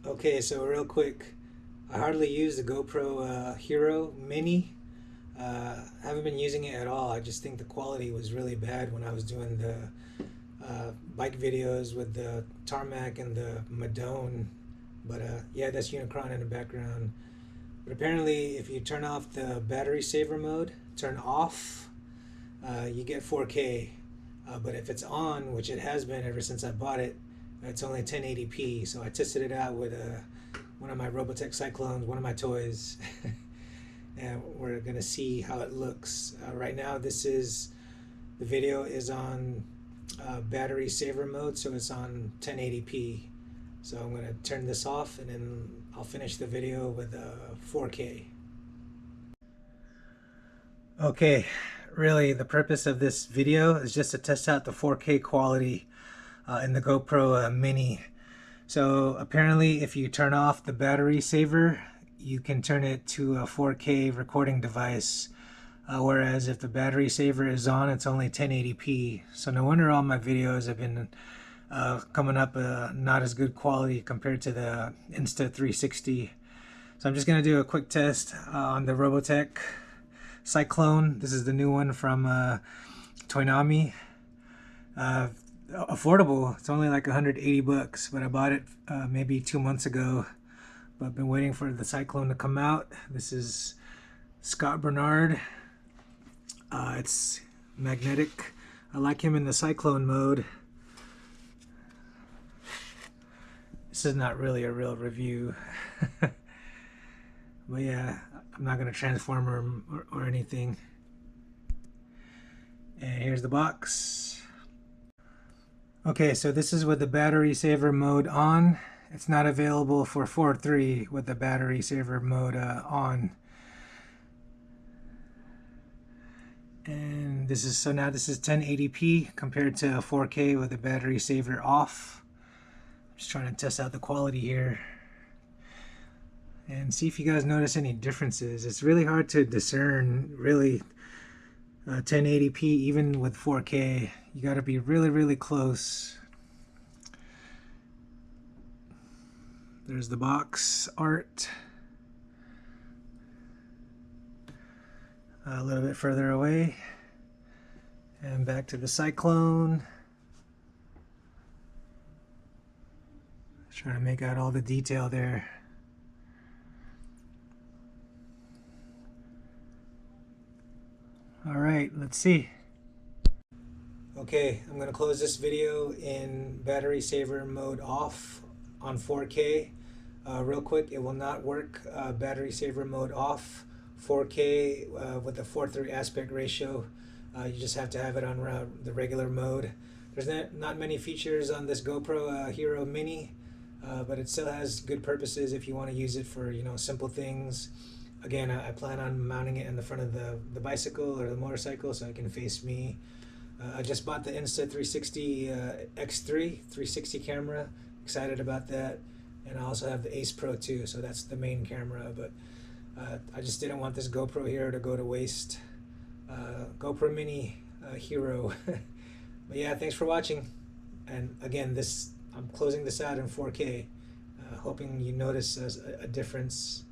Okay, so real quick, I hardly use the GoPro Hero Mini. Haven't been using it at all. I just think the quality was really bad when I was doing the bike videos with the tarmac and the Madone. But yeah, that's Unicron in the background. But apparently, if you turn off the battery saver mode, turn off, you get 4K. But if it's on, which it has been ever since I bought it, it's only 1080p. So I tested it out with one of my Robotech Cyclones, one of my toys. And we're gonna see how it looks. Right now, the video is on battery saver mode, so it's on 1080p. So I'm gonna turn this off, and then I'll finish the video with 4K. Okay, really, the purpose of this video is just to test out the 4K quality in the GoPro Mini. So apparently, if you turn off the battery saver, you can turn it to a 4K recording device. Whereas if the battery saver is on, it's only 1080p. So no wonder all my videos have been coming up not as good quality compared to the Insta360. So I'm just going to do a quick test on the Robotech Cyclone. This is the new one from Toynami. Affordable. It's only like 180 bucks, but I bought it maybe 2 months ago. But I've been waiting for the Cyclone to come out. This is Scott Bernard. It's magnetic. I like him in the Cyclone mode. This is not really a real review. But yeah, I'm not going to transform or anything. And here's the box. Okay, so this is with the battery saver mode on. It's not available for 4.3 with the battery saver mode on. And this is, so now this is 1080p compared to 4K with the battery saver off. I'm just trying to test out the quality here and see if you guys notice any differences. It's really hard to discern really 1080p even with 4K. You got to be really close. There's the box art. A little bit further away. And back to the Cyclone. Trying to make out all the detail there. All right, let's see. Okay, I'm going to close this video in battery saver mode off on 4K. Real quick, it will not work battery saver mode off 4K with the 4:3 aspect ratio. You just have to have it on the regular mode. There's not many features on this GoPro Hero Mini, but it still has good purposes if you want to use it for simple things. Again, I plan on mounting it in the front of the bicycle or the motorcycle so it can face me. I just bought the Insta360 X3 360 camera. Excited about that. And I also have the Ace Pro 2, so that's the main camera. But I just didn't want this GoPro Hero to go to waste. GoPro Mini Hero. But yeah, thanks for watching. And again, I'm closing this out in 4K, hoping you notice a difference.